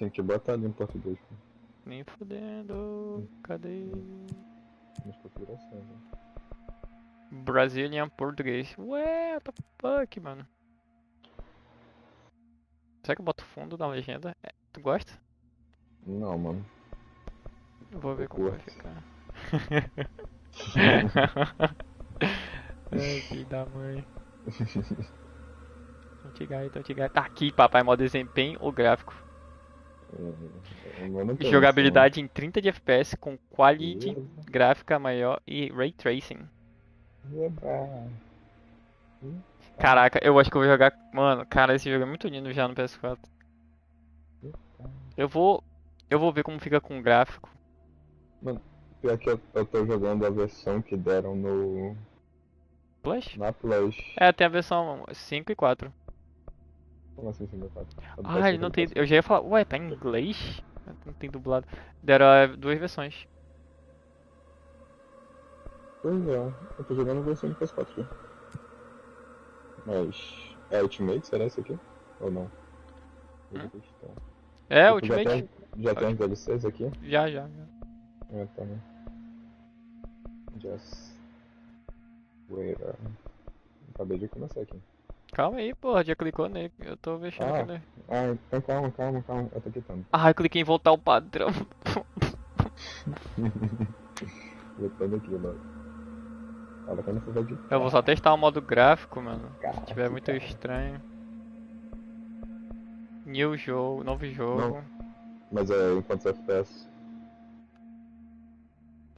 Tem que botar ali em português, pô. Nem fudendo. Cadê? Nas configurações, né? Brazilian português. Ué, what the fuck, mano? Será que eu boto fundo na legenda? É, tu gosta? Não, mano. Eu vou ver Eu como vai curto. ficar. Ai, filho da mãe. Antigai. Tá aqui, papai, modo desempenho ou gráfico. O meu não tem isso, não. Jogabilidade em 30 de FPS com quality Beleza. gráfica maior e ray tracing. Eba. Caraca, eu acho que eu vou jogar. Mano, cara, esse jogo é muito lindo já no PS4. Eu vou. Eu vou ver como fica com o gráfico. Mano, pior que eu tô jogando a versão que deram no. Plus? Na Plus. É, tem a versão 5 e 4. Como assim, 54? A do Ah, ele PS4 é não do tem. Eu PS4. já ia falar, ué, tá em inglês? Não tem dublado. Deram duas versões. Pois é, eu tô jogando a versão do PS4 aqui. Mas. É Ultimate, será esse aqui? Ou não? Hum? Questão. É, Tipo, Ultimate? já tem as DLCs aqui? Já. É, tá, né? Just. Wait. Acabei de começar aqui. Calma aí, porra, já clicou nele. Eu tô mexendo aqui Ah, nele. então calma. Eu tô quitando. Ah, eu cliquei em voltar ao padrão. Voltando aqui, mano. Olha quando você vai de Eu vou só testar o modo gráfico, mano. Se tiver carro, muito cara. estranho. New jogo, novo Não, jogo. mas é em quantos FPS?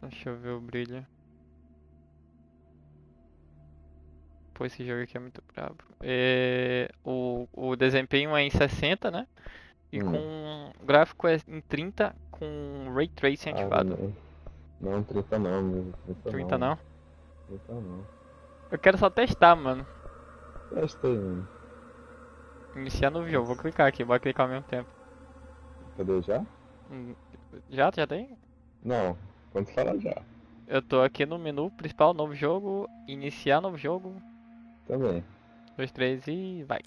Deixa eu ver o brilho. Pô, esse jogo aqui é muito brabo. O desempenho é em 60, né? E com Hum. o gráfico é em 30 com Ray Tracing Ah, ativado. não, 30 não, meu. 30 30 não. não? 30 não. Eu quero só testar, mano. Testei, mano. Iniciar novo jogo. Vou clicar aqui, vou clicar ao mesmo tempo. Cadê já? Hum, Já tem? Não, quando falar já. Eu tô aqui no menu principal, novo jogo, iniciar novo jogo, Também. 2, 3 e vai.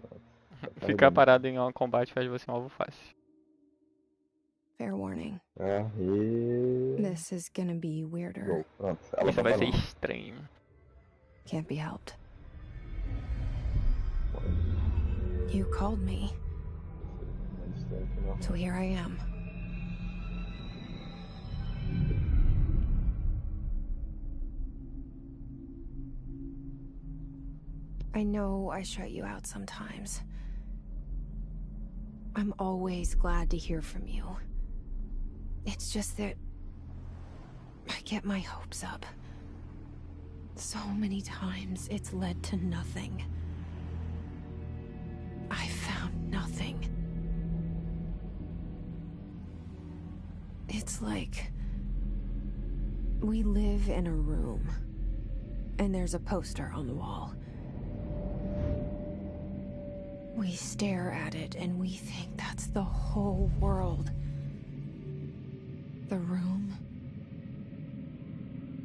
Tá Ficar carregando aqui. parado em um combate faz você um alvo fácil. Fair warning. E. This is gonna be weirder. Gol. Pronto, ela Isso tá vai ser falando. estranho. Can't be helped. You called me, so here I am. I know I shut you out sometimes. I'm always glad to hear from you. It's just that I get my hopes up. So many times it's led to nothing. I found nothing. It's like we live in a room, and there's a poster on the wall. We stare at it and we think that's the whole world. The room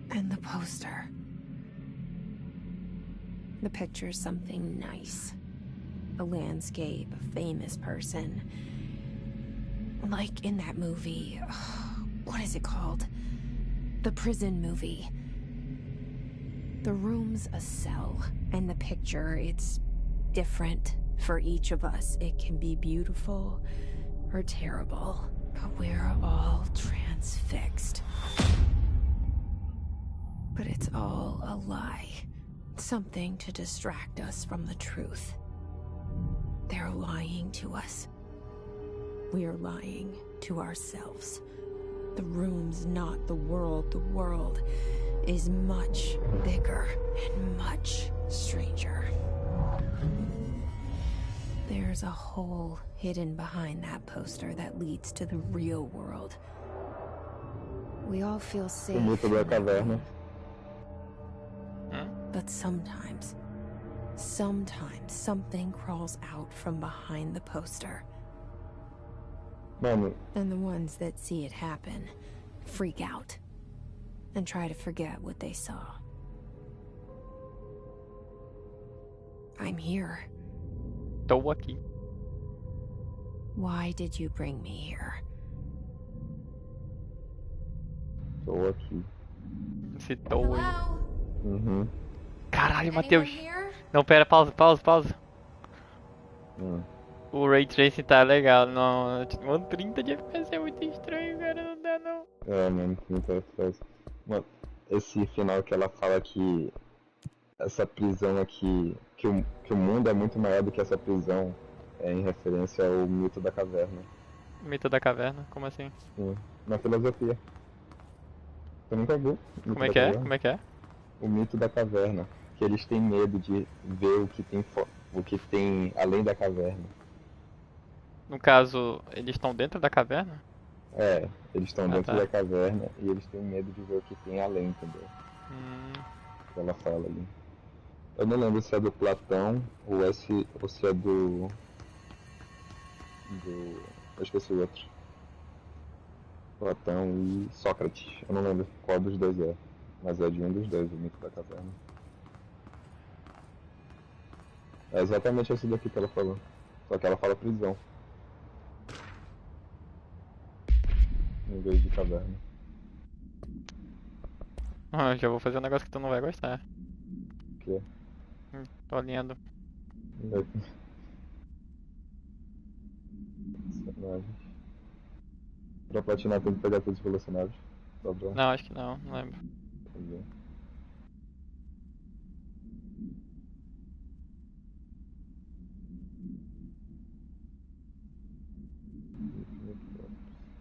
and the poster. The picture's something nice. A landscape, a famous person. Like in that movie, what is it called? The prison movie. The room's a cell, and the picture, it's different for each of us. It can be beautiful or terrible, but we're all transfixed. But it's all a lie. Something to distract us from the truth. They're lying to us. We're lying to ourselves. The room's not the world. The world is much bigger and much stranger. There's a hole hidden behind that poster that leads to the real world. We all feel safe. O mito da caverna. But sometimes something crawls out from behind the poster. Mano, And the ones that see it happen freak out and try to forget what they saw. I'm here. Tô aqui. Why did you bring me here? Tô aqui. Esse Toa aí. Hello? Uhum. Caralho, Anyone Matheus. here? Não, pera, pausa. Hum. O Ray Tracing tá legal. Não, mano, 30 de FPS é muito estranho, cara. Não dá não. É, mano, muito FPS. Mano, esse final que ela fala que essa prisão aqui, que o mundo é muito maior do que essa prisão, é em referência ao mito da caverna. Mito da caverna? Como assim? Sim. Na filosofia. Você nunca viu? O mito Como é da que é? caverna? Como é que é? O mito da caverna. Que eles têm medo de ver o que tem além da caverna. No caso, eles estão dentro da caverna? É, eles estão Ah, dentro tá. da caverna e eles têm medo de ver o que tem além, entendeu? Hum, Que ela fala ali. Eu não lembro se é do Platão ou se é do. Eu esqueci o outro. Platão e Sócrates. Eu não lembro qual dos dois é. Mas é de um dos dois, o mito da caverna. É exatamente esse daqui que ela falou. Só que ela fala prisão. Em vez de caverna. já vou fazer um negócio que tu não vai gostar. Que é. Tô lendo. Personagens. Pra platinar tem que pegar todos os colecionáveis. Só pra Não, acho que não, não lembro. fazer.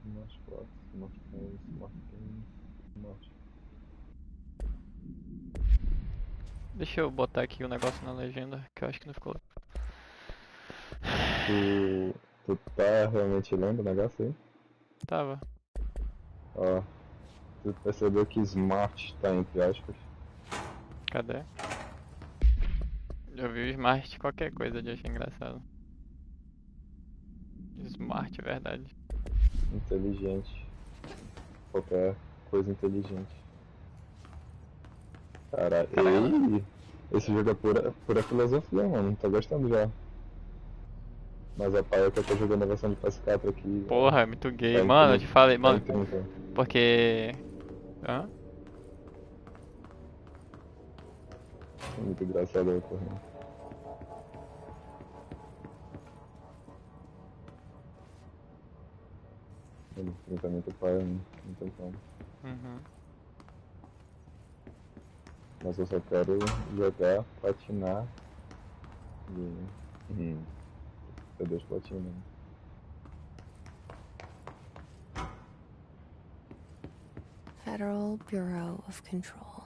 Smart Clocks, Smartphones, Smartphones, Smart. Deixa eu botar aqui o negócio na legenda, que eu acho que não ficou. Tu tá realmente lendo o negócio aí? Tava. Ó, tu percebeu que Smart tá entre aspas? Cadê? Eu vi o Smart qualquer coisa de achei engraçado. Smart, é verdade. Inteligente. Qualquer coisa inteligente. Caralho, Caralho. ei! Esse jogo é pura filosofia, mano. Tô gostando já. Mas a pai é que eu tô jogando a versão de PS4 aqui. Porra, é muito gay. Tá em Mano, eu te 30. falei, Tá em mano, 30. porque. Hã? É muito engraçado eu correndo. Ele 30 muito pai, não tem como. Uhum. Mas eu só quero jogar, platinar e. Eu deixo platinando. Federal Bureau of Control.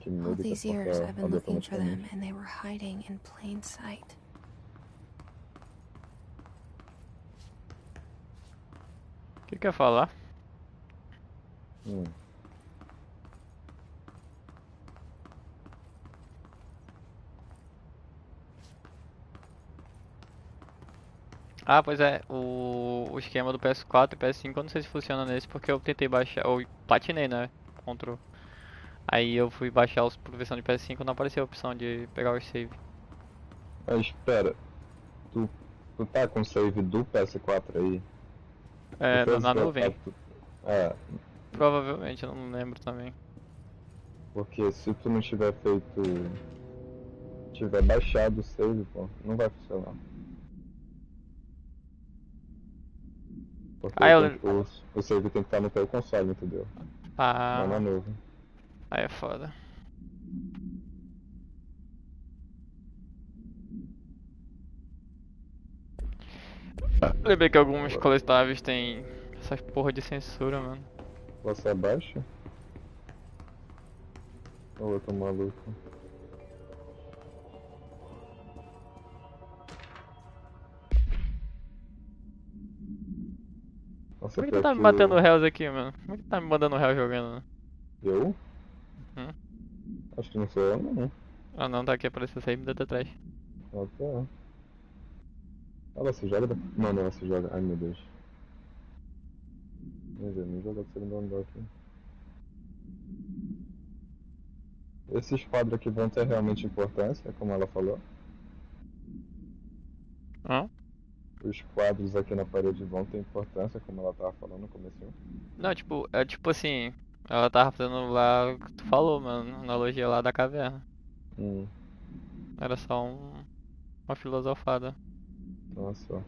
Que All medo que these essa years porta I've been abre looking for them, automaticamente. and they were hiding in plain sight. O que quer falar? Hum. Ah, pois é, o esquema do PS4 e PS5 eu não sei se funciona nesse porque eu tentei baixar, eu platinei, né? Contra. Aí eu fui baixar os por versão de PS5 e não apareceu a opção de pegar o save. Mas espera, tu, tu tá com o save do PS4 aí? É, Porque na nuvem? é, Provavelmente, eu não lembro também. porque se tu não tiver feito. Tiver baixado o save, pô, não vai funcionar. Porque Ah, eu. o save tem que estar no teu console, entendeu? Não na Ah, nuvem. aí é foda. Lembrei que alguns colecionáveis têm essas porra de censura, mano. Você abaixa? Ou eu tô maluco? Nossa, Por que tu pior tá me que matando o. réus aqui, mano? Por que tu tá me mandando réu jogando, né? Eu? Hum? Acho que não sou eu, não. Ah não, tá aqui, apareceu aí, me deu atrás. Ah, tá. Ela se joga da. Não, não, ela se joga. Ai meu Deus. Meu Deus, nem jogar do segundo andar aqui. Esses quadros aqui vão ter realmente importância, como ela falou? Hã? os quadros aqui na parede vão ter importância, como ela tava falando no começo. Não, tipo, é tipo assim, ela tava fazendo lá o que tu falou, mano, analogia lá da caverna. Hum, Era só uma filosofada. nossa.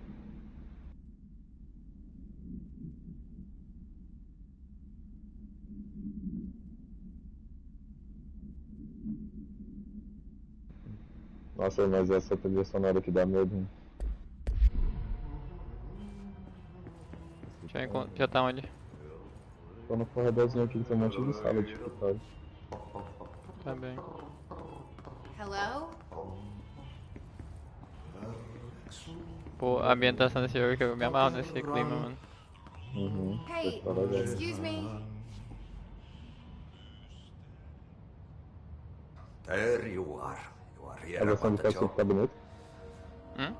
Nossa, mas essa trilha sonora aqui dá medo, hein? Já tá onde? Tô no corredorzinho aqui que tem um monte de sala de escritório. Tá bem. Hello? Pô, a ambientação desse jogo que eu me amarro nesse clima, mano. Uhum, Hey, tá legal. excuse me. There you are. You are A here versão about de the PS5 job. tá bonita? Hum?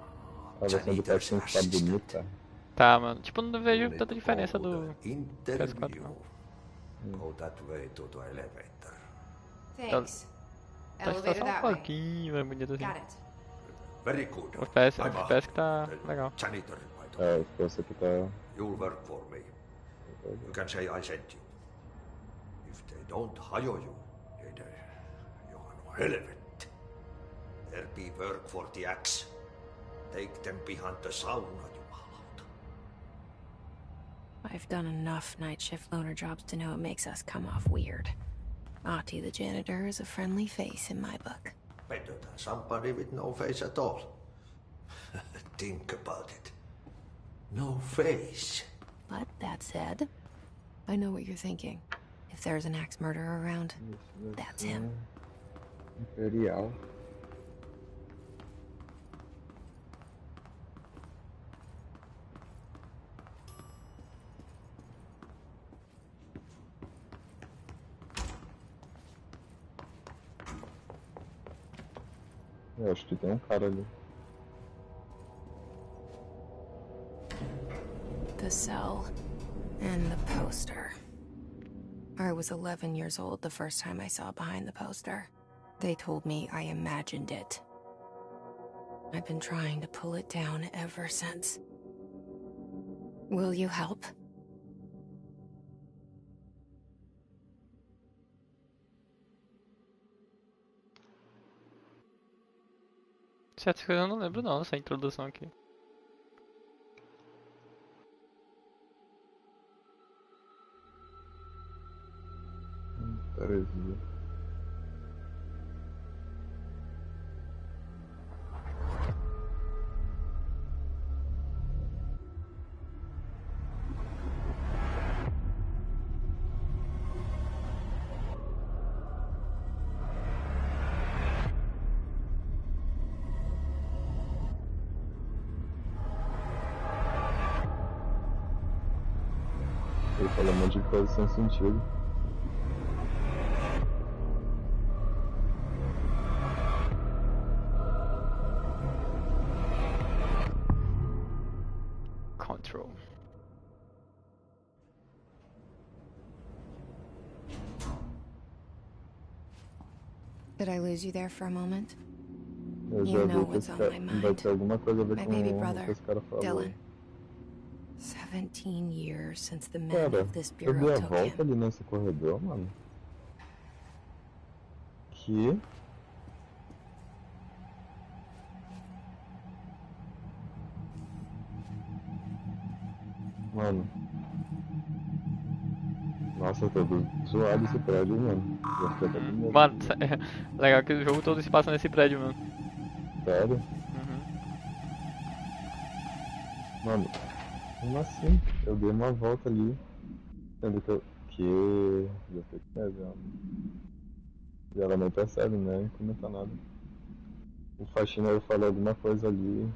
A versão de Janitor's PS5 tá assistant. bonita. Tá, mano. Tipo, não You vejo need tanta to diferença go do the interview. PS4 não. Go that way to the elevator. Thanks. Tá Elevator só um that way. pouquinho mais bonito assim. Got it. Very good. O FPS, I'm FPS que Ahmed, tá the legal. janitor, by the way. É, esse aqui tá. You'll work for me. You can say I sent you. If they don't hire you, then you are no helvet. There be work for the axe. Take them behind the sauna, jumalauta. I've done enough night shift loner jobs to know it makes us come off weird. Ahti the janitor is a friendly face in my book. Better than somebody with no face at all. Think about it. No face. But that said, I know what you're thinking. If there's an axe murderer around, that's him. Imperial. Eu acho que tem um cara ali. The cell and the poster. I was 11 years old the first time I saw behind the poster. They told me I imagined it. I've been trying to pull it down ever since. Will you help? Certas coisas eu não lembro não, essa introdução aqui. Parecia. Ele falou um monte de coisa sem sentido. Control. Did I lose you there for a moment? Eu You já know vi que what's esse on cara my vai mind. ter alguma coisa a ver My com baby o brother, que esse cara falou. Dylan. 17 years since the men Cara, of this eu dei bureau a took volta him. ali nesse corredor, mano. Que? Mano. Nossa, todo zoado esse prédio, mano. Já fiquei até com medo. Mano, legal que o jogo todo se passa nesse prédio, mano. Sério? Uhum. Mano, como assim? Eu dei uma volta ali. Sendo que eu. Que. Já fiquei com medo, mano. E ela nem percebe, né? Não comenta nada. O faxineiro falou alguma coisa ali.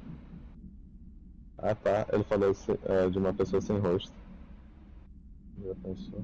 Ah tá, ele falou de uma pessoa sem rosto. Já pensou?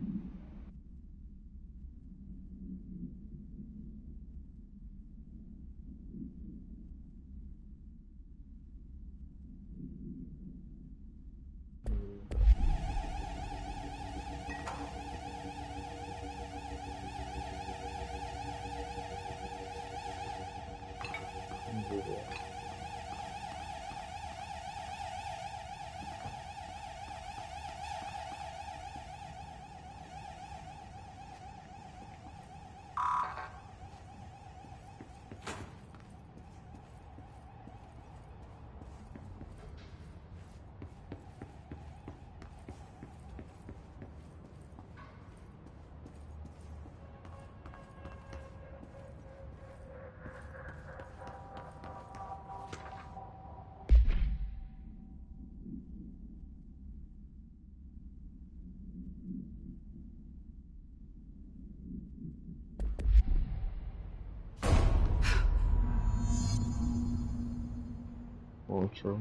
Control.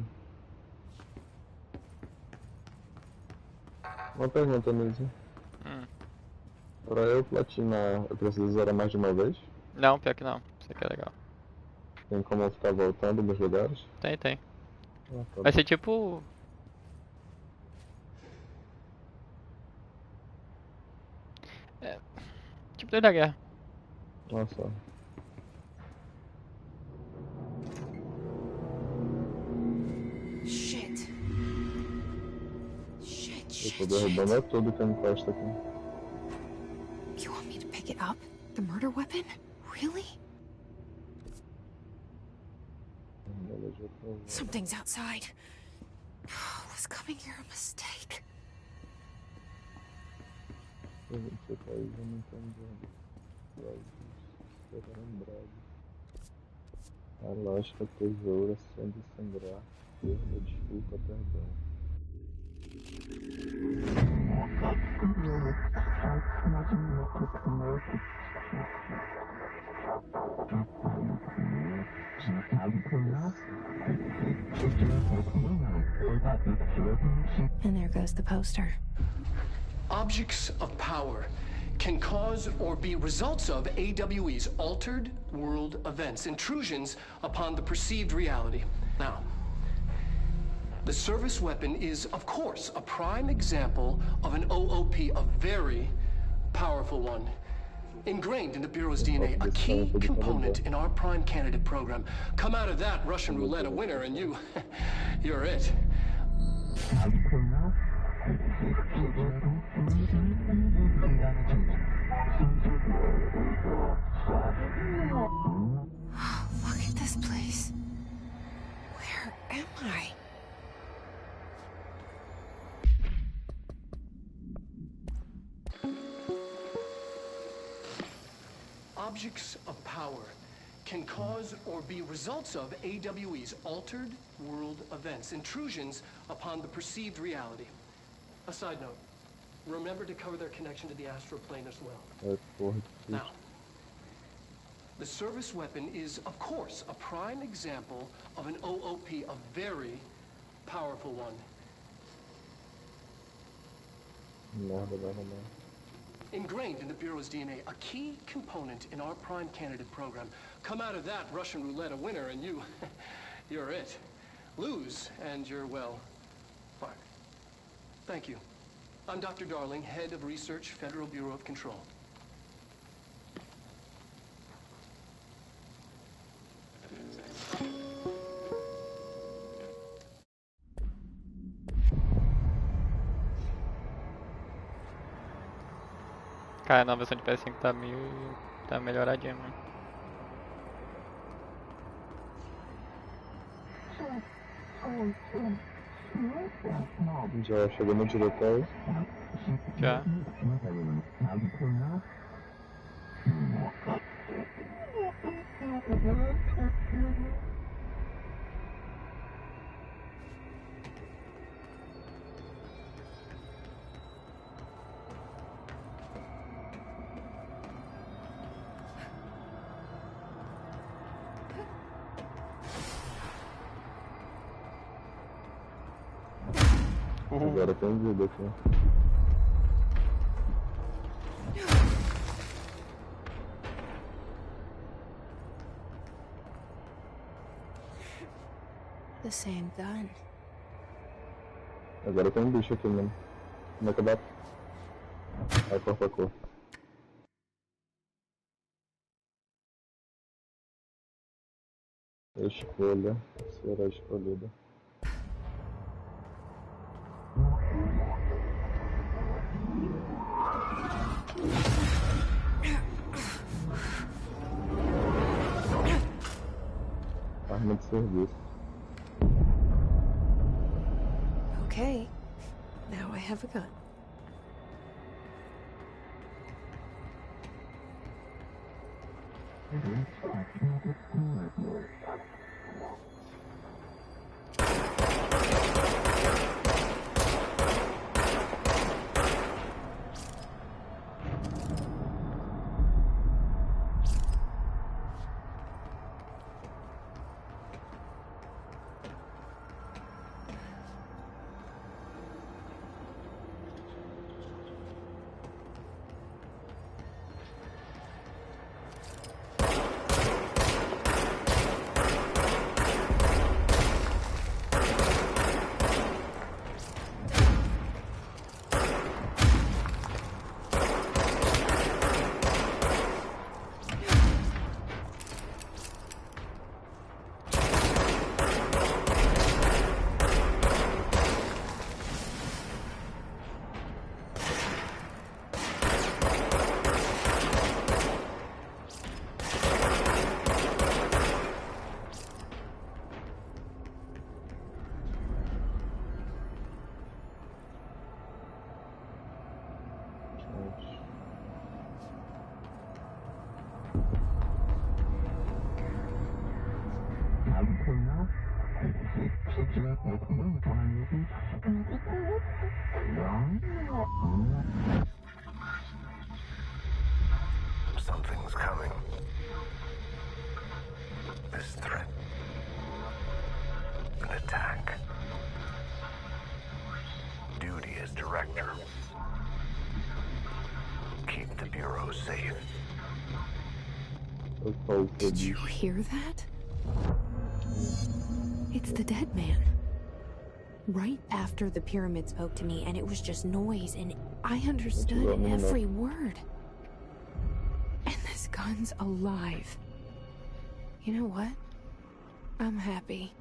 Uma pergunta, Nise. Pra eu platinar, eu preciso zerar mais de uma vez? Não, pior que não. Isso aqui é legal. Tem como eu ficar voltando nos lugares? Tem, tem. Ah, tá Vai bom. ser tipo... É, tipo Deus da Guerra. Nossa. Shit. Shit, Eu shit, tô derrubando shit. tudo que encosta aqui. You want me to pick it up? The murder weapon? Really? Beleza, eu tô... Something's outside. Was coming here a mistake? Você tá aí, eu não entendo. Lembrado. A lógica tesoura sendo sangrar. Perda, desculpa, perdão. And there goes the poster. Objects of power can cause or be results of AWE's altered world events, intrusions upon the perceived reality. Now, the service weapon is, of course, a prime example of an OOP, a very powerful one. Ingrained in the Bureau's DNA, a key component in our prime candidate program. Come out of that Russian roulette a winner and you're it. Look at this place. Where am I? Objects of power can cause or be results of AWE's altered world events, intrusions upon the perceived reality. A side note, remember to cover their connection to the astral plane as well. É, porra, que Now, the service weapon is, of course, a prime example of an OOP, a very powerful one. merda vai arrumar. Ingrained in the Bureau's DNA, a key component in our prime candidate program. Come out of that Russian roulette a winner and you're it. Lose and you're, well, fired. Thank you. I'm Dr. Darling, Head of Research, Federal Bureau of Control. Cara, na versão de PS5 tá meio... tá melhoradinha, mano. Já chegou no diretório. Já. Agora tem vida aqui. The same gun. Agora tem um bicho aqui mesmo. Como é que dá? Aí corta a cor. Escolha será escolhida. Arma de serviço. Okay. Now I have a gun. Something's coming. This threat. An attack. Duty as director. Keep the Bureau safe. Did you hear that? It's the dead man. Right after the pyramid spoke to me, and it was just noise, and I understood every word. And this gun's alive. You know what? I'm happy.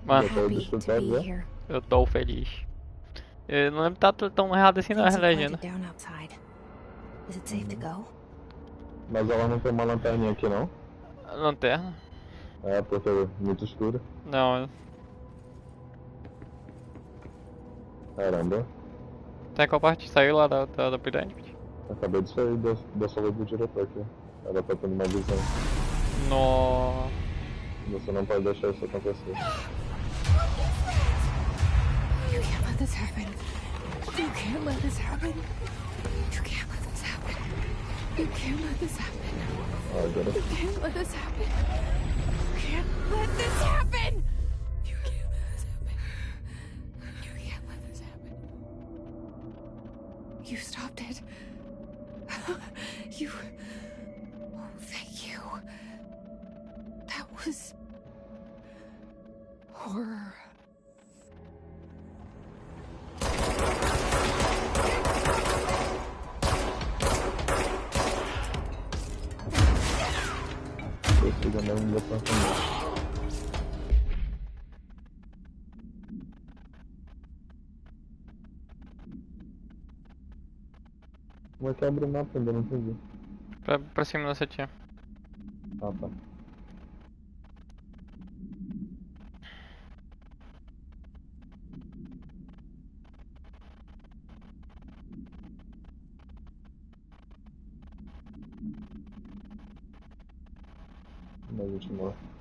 Mano, Happy to be here. eu tô feliz. Eu não lembro que tá tão errado assim não, a legenda. Down outside. Is it safe to go? Mas ela não tem uma lanterninha aqui não? Lanterna? É, porque é muito escuro. Não. Caramba. Tá em qual parte? Saiu lá da pirâmide? Acabei de sair da sala do diretor aqui. Ela tá tendo uma visão. No. Você não pode deixar isso acontecer. You can't let this happen. You can't let this happen. You can't let this happen. You can't let this happen. Agora. You can't let this happen. You can't let this happen. You can't let this happen. You can't let this happen. You stopped it. You. Oh, thank you. That was horror. Como é que abre o mapa? Ainda não entendi. Pra cima da setinha. Ah, tá. Mas eu te mostro.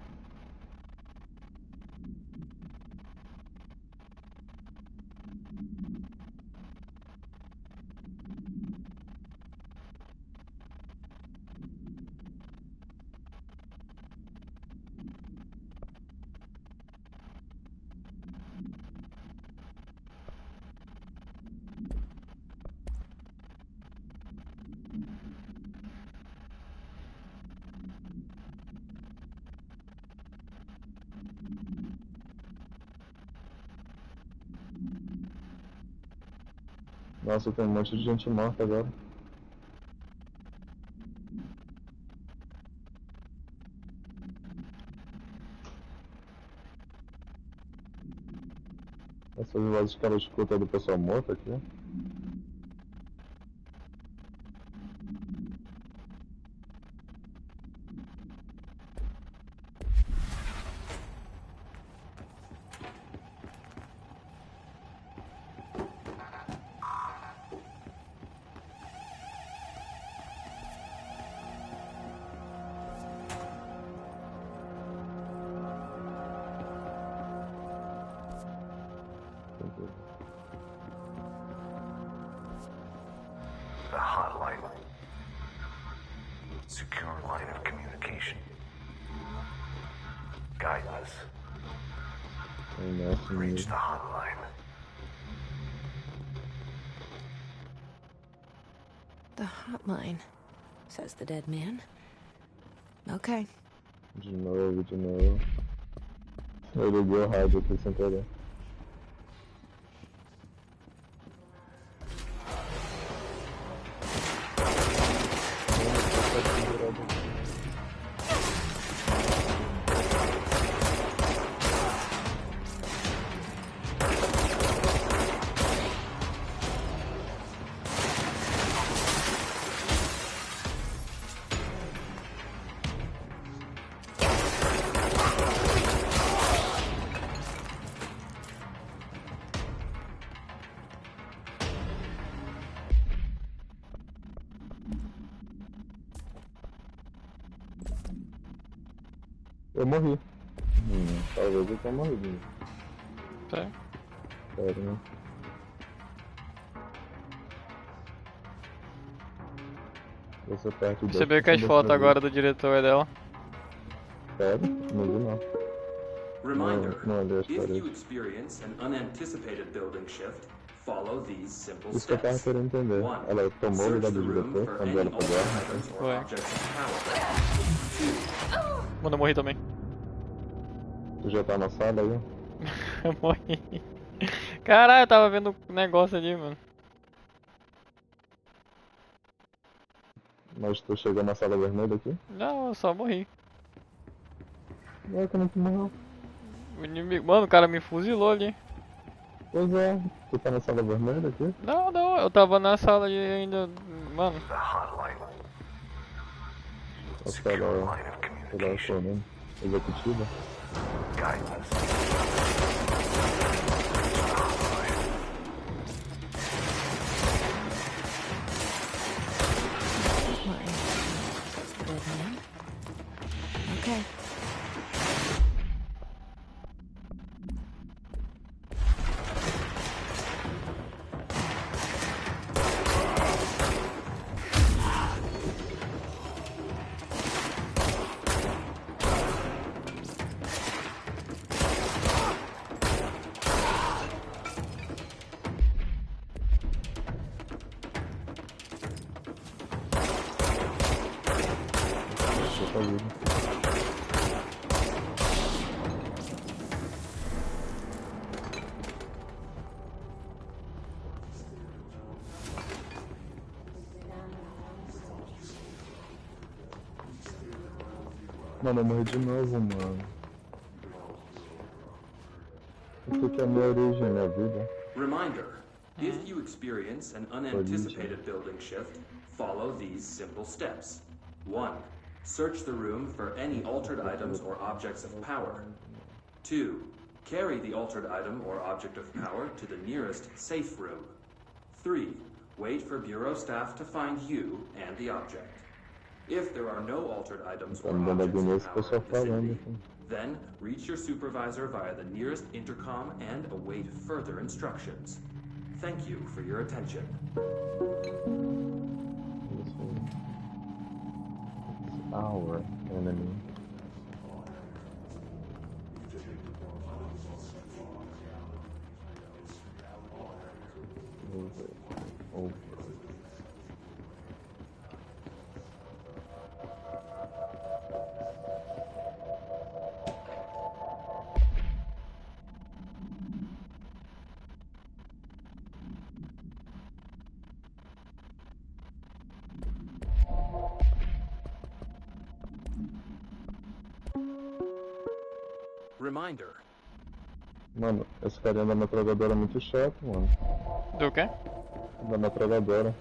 Nossa, tem um monte de gente morta agora. Essas vozes que ela escuta do pessoal morto aqui. The hotline. Secure line of communication. Guidance. Reach the hotline. The hotline, says the dead man. Okay. De novo. Eu liguei o rádio aqui sem querer. Eu morri. Talvez eu tenha morrido. Tá. Sério, né? Eu sou perto de Você viu que as fotos agora do diretor é dela? Sério? Não vi não. Reminder, Não olhei as if you paredes. experience an unanticipated building shift, follow these simple Isso que eu tava steps. querendo entender. 1. Ela tomou o Search lugar the do room diretor for quando any ela foi altered guerra. items or Foi. objects of power. Mano, eu morri também. Tu já tá na sala aí? Eu morri. Caralho, eu tava vendo um negócio ali, mano. Mas tu chegou na sala vermelha aqui? Não, eu só morri. É, como que morreu? O inimigo. Mano, o cara me fuzilou ali. Pois é, tu tá na sala vermelha aqui? Não, não, eu tava na sala e ainda. Mano. The hotline. A Secure line sala, of sei lá, communication. qual o nome? Executiva? Guidance. Martin. Okay. Você tá vivo. Mano, eu morri de novo, mano. Isso aqui é a minha origem, minha vida. Reminder, if you experience an unanticipated building shift, follow these simple steps. 1. Search the room for any altered items or objects of power. 2. Carry the altered item or object of power to the nearest safe room. 3. Wait for Bureau staff to find you and the object. If there are no altered items or Tá me dando objects agonia of esse power pessoal in the vicinity, falando. then reach your supervisor via the nearest intercom and await further instructions. Thank you for your attention. Our enemy. Over. Reminder, Mano, esse carinha da metralhadora é muito chato, mano. Do quê? Da metralhadora.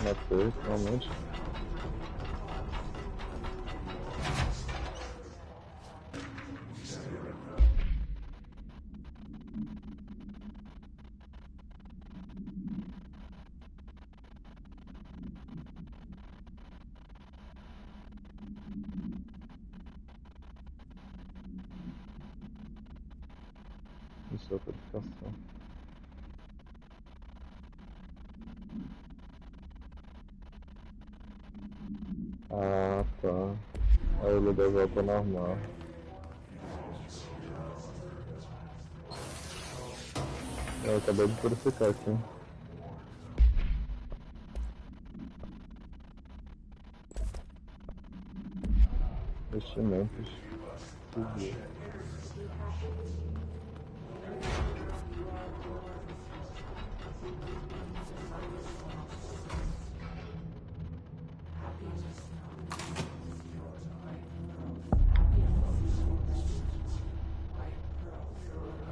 Matei, finalmente. Isso é codificação. Ah, tá. Aí ele deu volta normal. Eu acabei de purificar aqui. Vestimentos. Civil.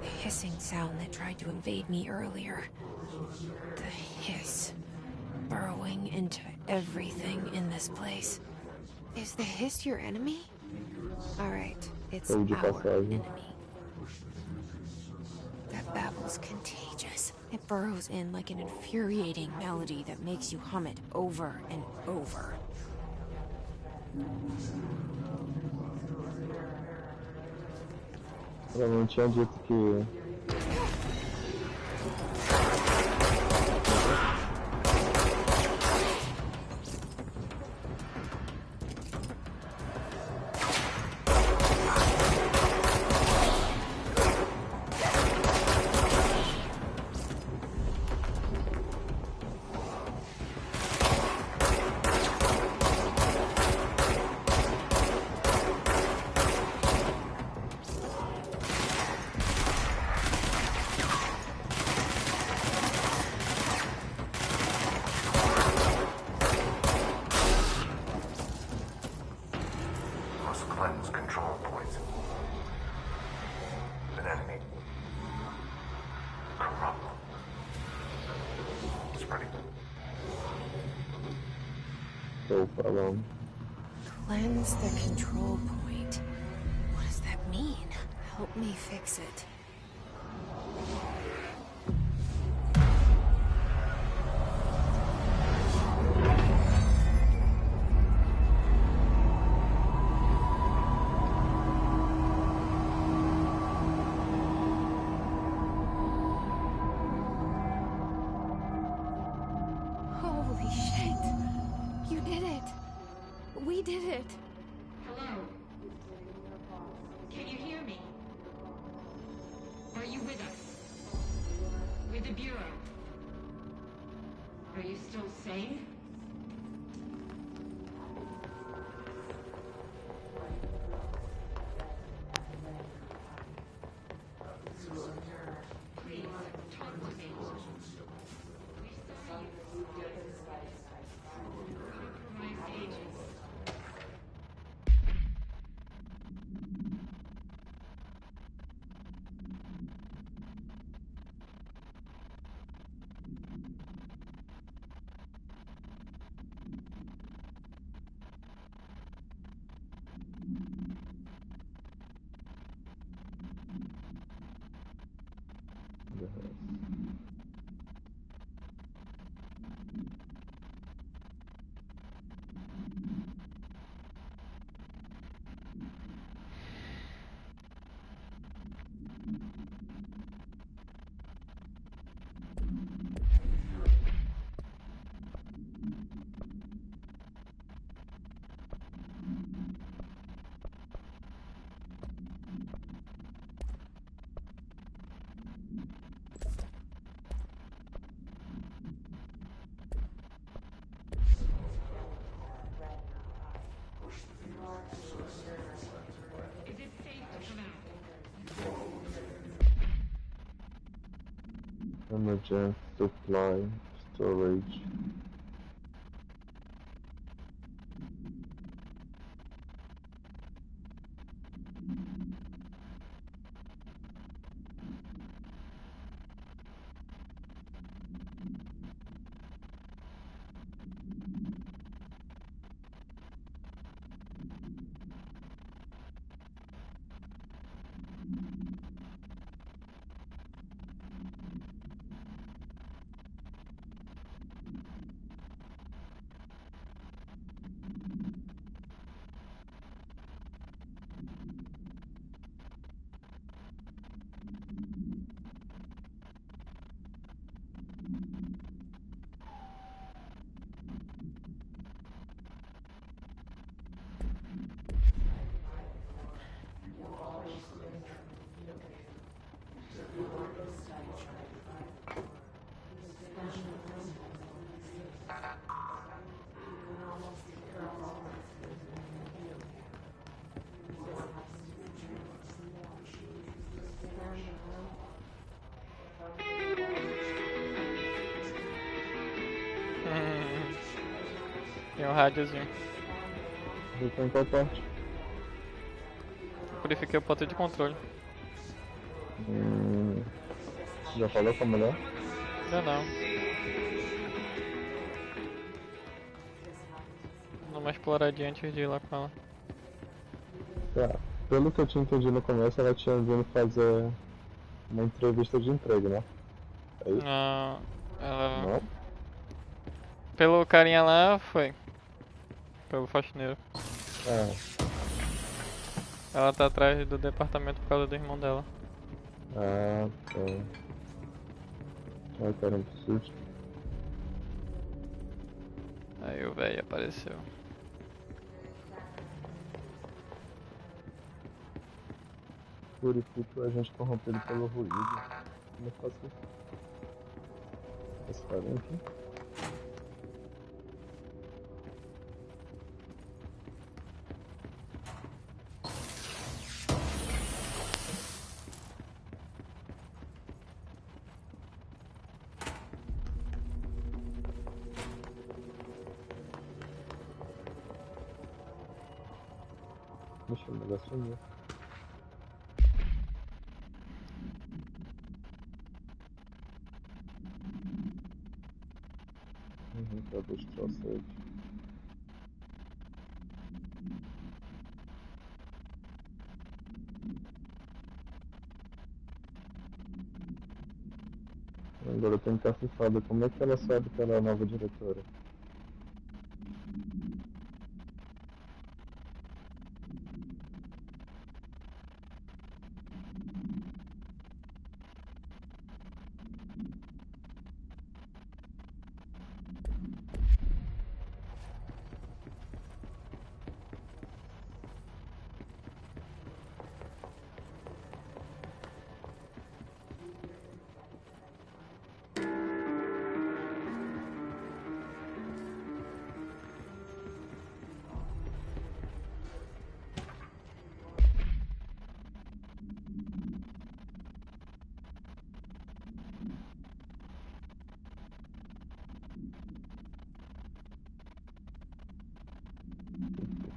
The hissing sound that tried to invade me earlier. The hiss. Burrowing into everything in this place. Is the hiss your enemy? Alright, it's Ou de our passagem. enemy. That babble feels contagious. It burrows in like an infuriating melody that makes you hum it over and over. Eu não tinha dito que... Must cleanse control points. An enemy. Corrupt. Spreading. Tô falando. Cleanse the control point. What does that mean? Help me fix it. Holy shit! You did it! We did it! Hello? Can you hear me? Are you with us? With the Bureau? Are you still sane? Please, talk to me. We saw you. Compromised agents. Is it safe to come out? Emergency supply storage. Tem um rádiozinho. Então qual parte? Purifiquei o ponto de controle. Já falou com a mulher? Ainda não. Dá uma exploradinha antes de ir lá com ela. Tá. Pelo que eu tinha entendido no começo, ela tinha vindo fazer Uma entrevista de emprego, né? É isso? Não, ela... Não? Pelo carinha lá, foi. Pelo faxineiro. Ah, Ela tá atrás do departamento por causa do irmão dela. ah, tá. Ai, caramba, que susto. Aí o velho apareceu. Purifica o agente corrompido pelo ruído. Como eu faço isso? Esse carinha aqui? Deixa o negócio sumir. Pra deixar o save. Agora eu tenho que afifada. Como é que ela sabe que ela é a nova diretora?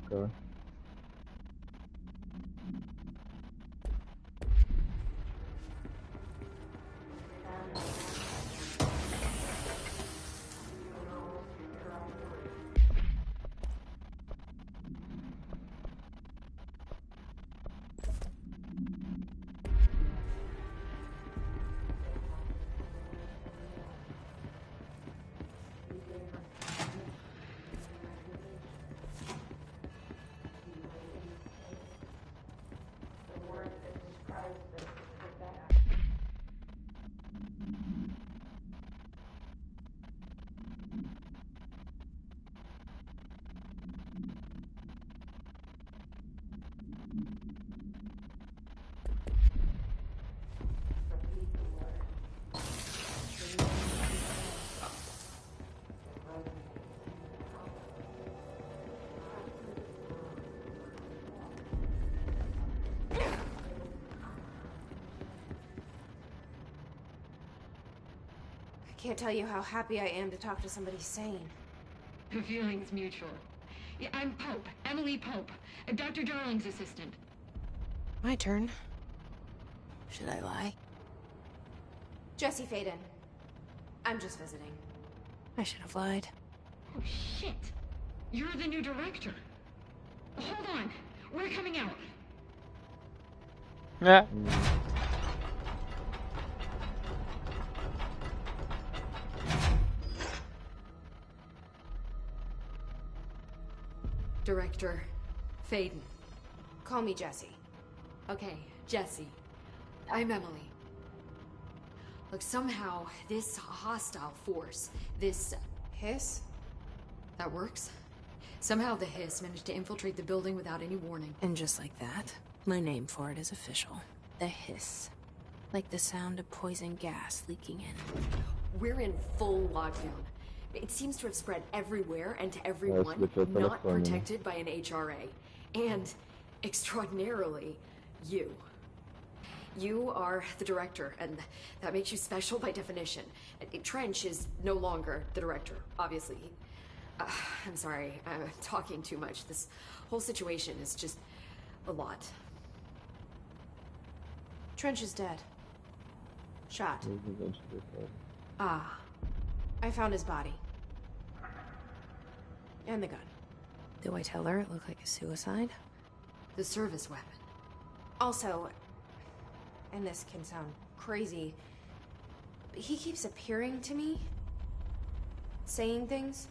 Ficar. I can't tell you how happy I am to talk to somebody sane. The feeling's mutual. Yeah, I'm Pope, Emily Pope, Dr. Darling's assistant. My turn. Should I lie? Jesse Faden. I'm just visiting. I should have lied. Oh, shit. You're the new director. Hold on. We're coming out. Yeah. Director Faden. Call me Jesse. Okay, Jesse. I'm Emily. Look, somehow this hostile force, this Hiss? that works. Somehow the Hiss managed to infiltrate the building without any warning. And just like that, my name for it is official. The Hiss. Like the sound of poison gas leaking in. We're in full lockdown. It seems to have spread everywhere and to everyone Yes, not protected by an HRA. And, extraordinarily, you. You are the director, and that makes you special by definition. Trench is no longer the director, obviously. I'm sorry, I'm talking too much. This whole situation is just a lot. Trench is dead. Shot. Ah. I found his body. And the gun. Do I tell her it looked like a suicide? The service weapon. Also, and this can sound crazy. But he keeps appearing to me, saying things.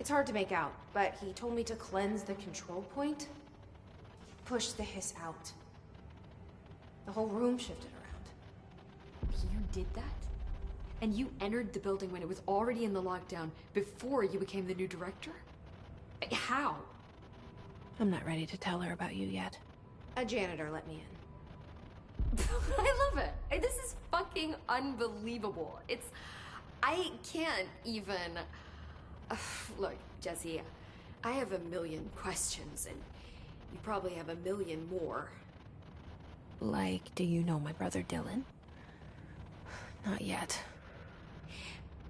It's hard to make out, but he told me to cleanse the control point, push the hiss out. The whole room shifted around. You did that? And you entered the building when it was already in the lockdown before you became the new director? How? I'm not ready to tell her about you yet. A janitor let me in. I love it. This is fucking unbelievable. I can't even... Look, Jesse, I have a million questions, and you probably have a million more. Like, do you know my brother Dylan? Not yet.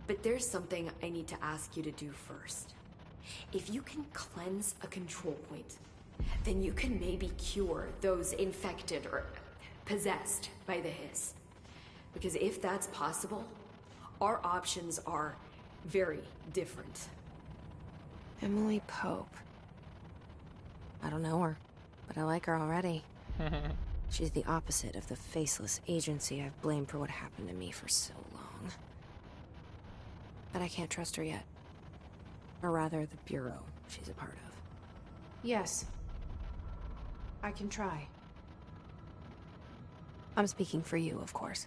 But there's something I need to ask you to do first. If you can cleanse a control point, then you can maybe cure those infected or possessed by the hiss. Because if that's possible, our options are very different. Emily Pope. I don't know her, but I like her already. She's the opposite of the faceless agency I've blamed for what happened to me for so long. But I can't trust her yet. Or rather, the Bureau she's a part of. Yes. I can try. I'm speaking for you, of course.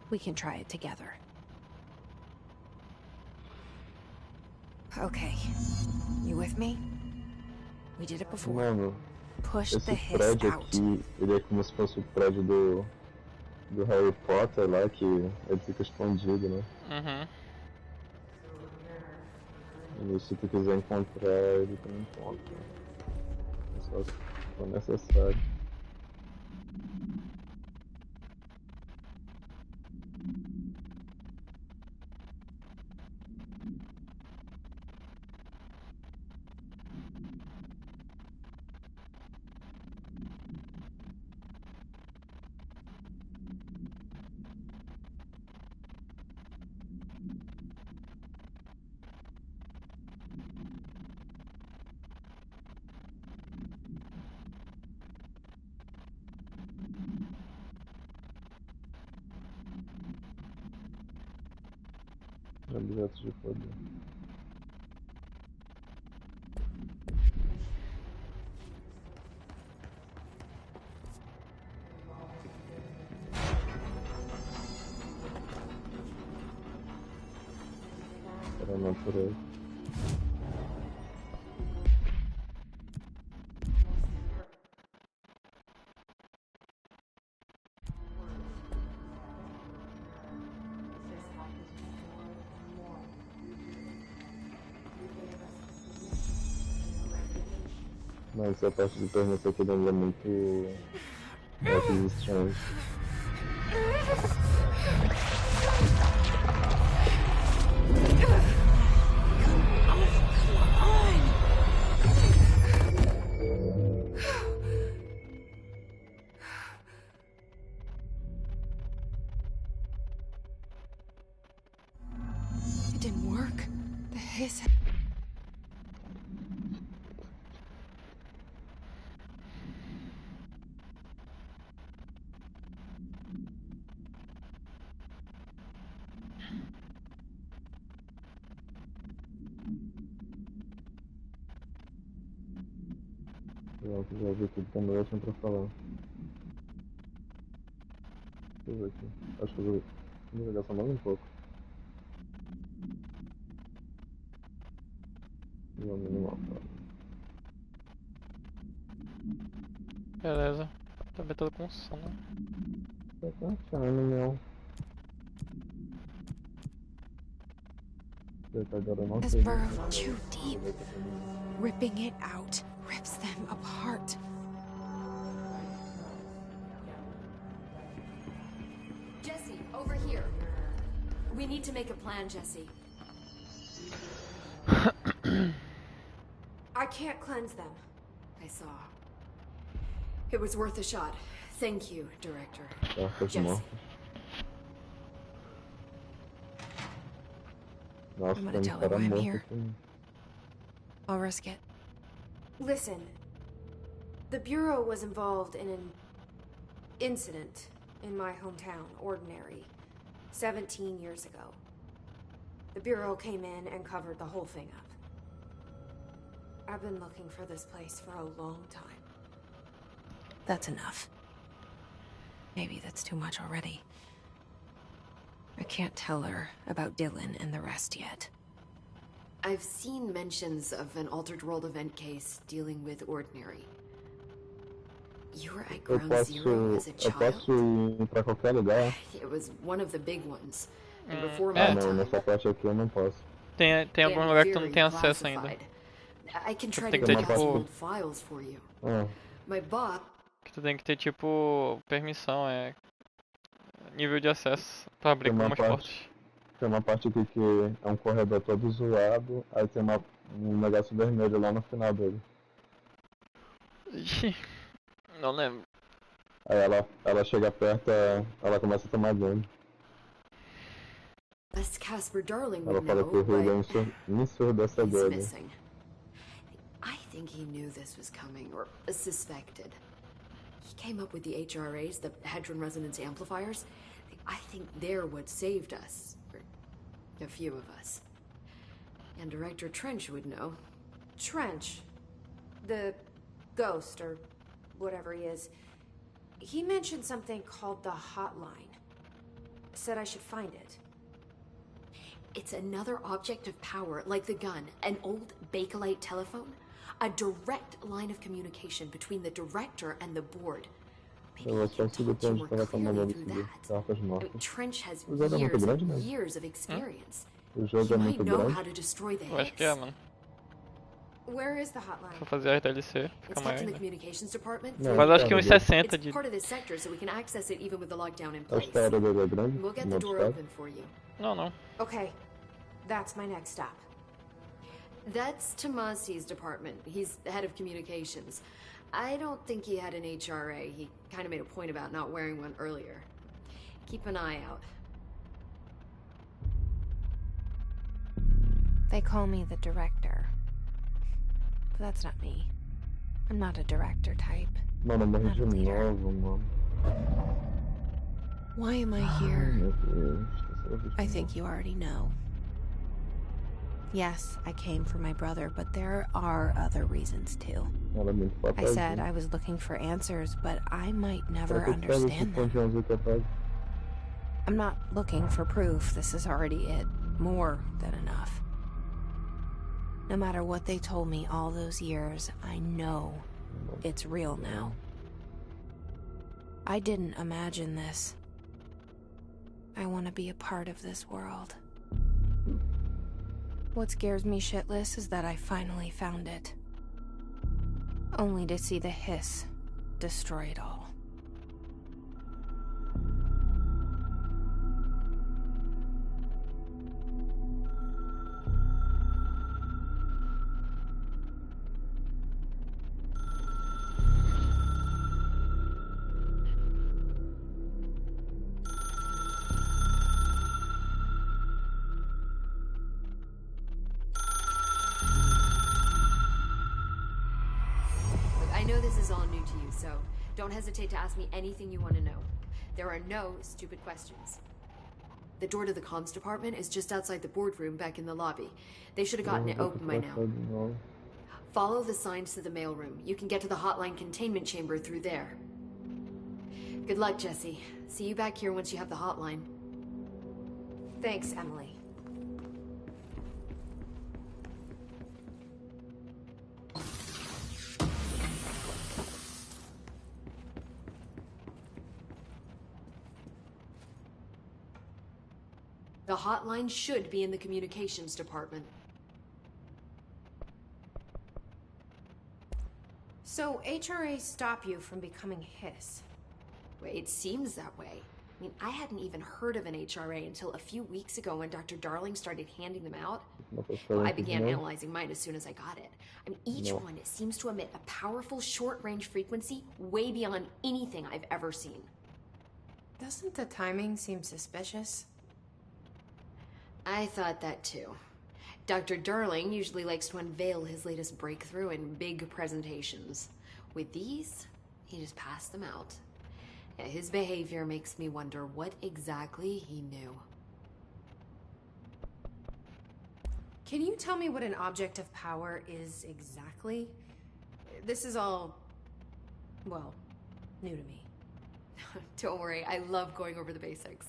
We can try it together. Okay. You with me? We did it before. Mano, Push the esse hiss prédio out. aqui, ele é como se fosse o prédio do Harry Potter lá, que ele fica escondido, né? Uhum. E se tu quiser encontrar ele, tu não encontra. É só se for necessário. Objetos de poder. Para a natureza. Mas essa parte de pergunta aqui lembra muito Life is Strange. It didn't work. The hiss... Pronto, já vi tudo também, eu tinha pra falar. Deixa eu ver aqui. Acho que eu vou jogar só mais um pouco. E o minimal, tá? Beleza. Também tô com sono. Tá charme, meu. Agora eu não This sei. burrow too deep. Ripping it out rips them apart. Jesse, over here. We need to make a plan, Jesse. I can't cleanse them. I saw. It was worth a shot. Thank you, Director. Cartas Jesse. mortas. Nossa, I'm gonna tem tell her cara why I'm morto here. aqui. I'll risk it. Listen, the Bureau was involved in an incident in my hometown, Ordinary, 17 years ago. The Bureau came in and covered the whole thing up. I've been looking for this place for a long time. That's enough. Maybe that's too much already. I can't tell her about Dylan and the rest yet. I've seen mentions of an Altered World event case dealing with Ordinary. You were at Ground Zero as a child? Eu posso ir pra qualquer lugar? It was one of the big ones. And before Ah, my não, time, nessa parte aqui eu não posso. Tem algum lugar que tu não tem acesso ainda. I can try Tem to que ter, dig out tipo- some old files for you. Ah, My boss. Que tu tem que ter tipo permissão, nível de acesso pra abrir Tem uma algumas parte. portas. tem uma parte aqui que é um corredor todo zoado, aí tem um negócio vermelho lá no final dele. Ixi, não lembro. Aí ela chega perto, ela começa a tomar dano. As Casper Darling Ela would fala know, que o Rio é but ensurdecedor. he's missing. I think he knew this was coming, or suspected. He came up with the HRAs, the Hedron Resonance Amplifiers. I think they're what saved us. Or a few of us. And Director Trench would know. Trench, the ghost, or whatever he is, he mentioned something called the Hotline. Said I should find it. It's another object of power, like the gun, an old Bakelite telephone. A direct line of communication between the director and the board. Maybe he can talk you more clearly through that. I mean, Trench has years and years of experience. O He jogo é might muito know grande. how to destroy the Eu acho que é, Hicks. mano. Where is the hotline? Vou fazer a DLC, fica It's kept maior in the ainda. communications department. Não, Mas acho que uns 60 It's de... part of this sector, so we can access it even with the lockdown in A place. história dele é grande, We'll get no the outro door estado. open for you. Não. Okay, that's my next stop. That's Tomasi's department. He's the head of communications. I don't think he had an HRA. He kind of made a point about not wearing one earlier. Keep an eye out. They call me the director. But that's not me. I'm not a director type. Mano, eu morri Not de a leader. novo, mano. Why am I Ai, here? meu Deus, terceira vez I de think you already know. Yes, I came for my brother, but there are other reasons too. novo. Ela é muito I papazinha. said I was looking for answers, but I might never Pra que que faz esse understand them. pontinho azul que faz? I'm not looking for proof. This is already it. More than enough. No matter what they told me all those years, I know it's real now. I didn't imagine this. I want to be a part of this world. What scares me shitless is that I finally found it. Only to see the hiss destroy it all. Look, I know this is all new to you, so don't hesitate to ask me anything you want to know. There are no stupid questions. The door to the comms department is just outside the boardroom back in the lobby. They should have gotten it open by now. De novo. Follow the signs to the mailroom. You can get to the hotline containment chamber through there. Good luck, Jesse. See you back here once you have the hotline. Thanks, Emily. The hotline should be in the communications department. So HRA stop you from becoming Hiss? Well, it seems that way. I mean, I hadn't even heard of an HRA until a few weeks ago when Dr. Darling started handing them out. Uma pessoa Well, I aqui de began novo. analyzing mine as soon as I got it. I mean, each No. one seems to emit a powerful short-range frequency way beyond anything I've ever seen. Doesn't the timing seem suspicious? I thought that too. Dr. Darling usually likes to unveil his latest breakthrough in big presentations. With these, he just passed them out. His behavior makes me wonder what exactly he knew. Can you tell me what an object of power is exactly? This is all, well, new to me. Don't worry, I love going over the basics.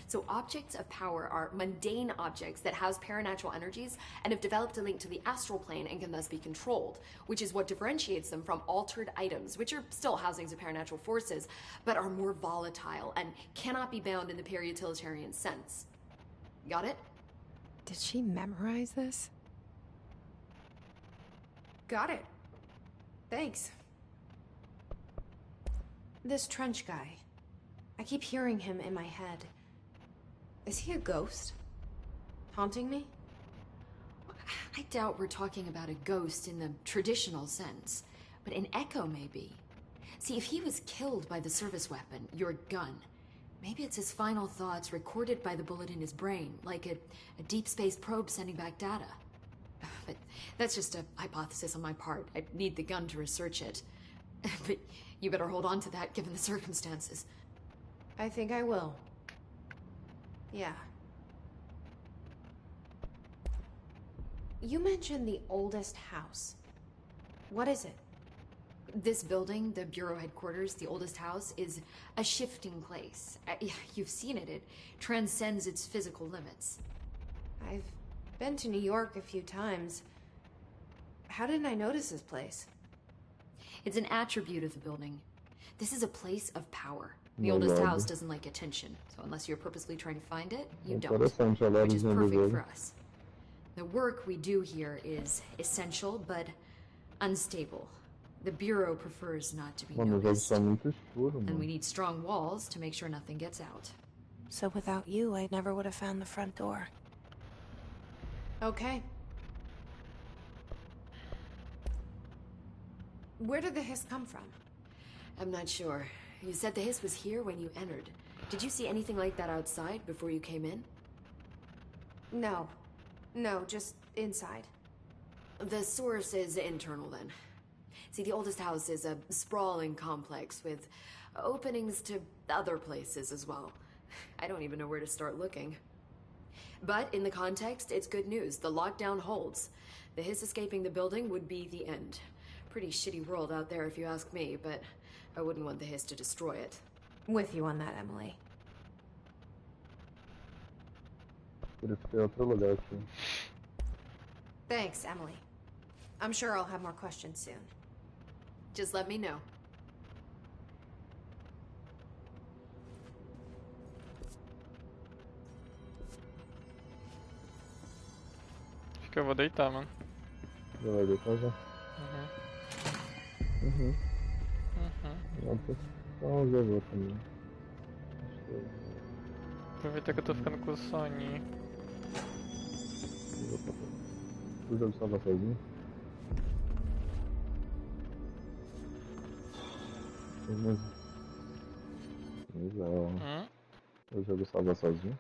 So objects of power are mundane objects that house paranatural energies and have developed a link to the astral plane and can thus be controlled, which is what differentiates them from altered items, which are still housings of paranatural forces, but are more volatile and cannot be bound in the pure utilitarian sense. Got it? Did she memorize this? Got it. Thanks. This Trench guy. I keep hearing him in my head. Is he a ghost? Haunting me? I doubt we're talking about a ghost in the traditional sense, but an echo maybe. See, if he was killed by the service weapon, your gun, maybe it's his final thoughts recorded by the bullet in his brain, like a deep space probe sending back data. But that's just a hypothesis on my part. I need the gun to research it. But you better hold on to that given the circumstances. I think I will. Yeah. You mentioned the oldest house. What is it? This building, the Bureau headquarters, the oldest house, is a shifting place. You've seen it. It transcends its physical limits. I've been to New York a few times. How didn't I notice this place? It's an attribute of the building. This is a place of power. The oldest house doesn't like attention, so unless you're purposely trying to find it, you don't. Which is perfect for us. The work we do here is essential, but unstable. The Bureau prefers not to be noticed. And we need strong walls to make sure nothing gets out. So without you, I never would have found the front door. Okay. Where did the hiss come from? I'm not sure. You said the hiss was here when you entered. Did you see anything like that outside before you came in? No. No, just inside. The source is internal then. See, the oldest house is a sprawling complex with openings to other places as well. I don't even know where to start looking. But in the context, it's good news. The lockdown holds. The hiss escaping the building would be the end. Pretty shitty world out there if you ask me, but I wouldn't want the hiss to destroy it. With you on that, Emily. Thanks, Emily. I'm sure I'll have more questions soon. Just let me know. Acho que eu vou deitar, mano. Já vai deitar já? Então já vou também. Aproveitar que eu tô ficando com soninho. O jogo salva sozinho? Mas o jogo salva sozinho?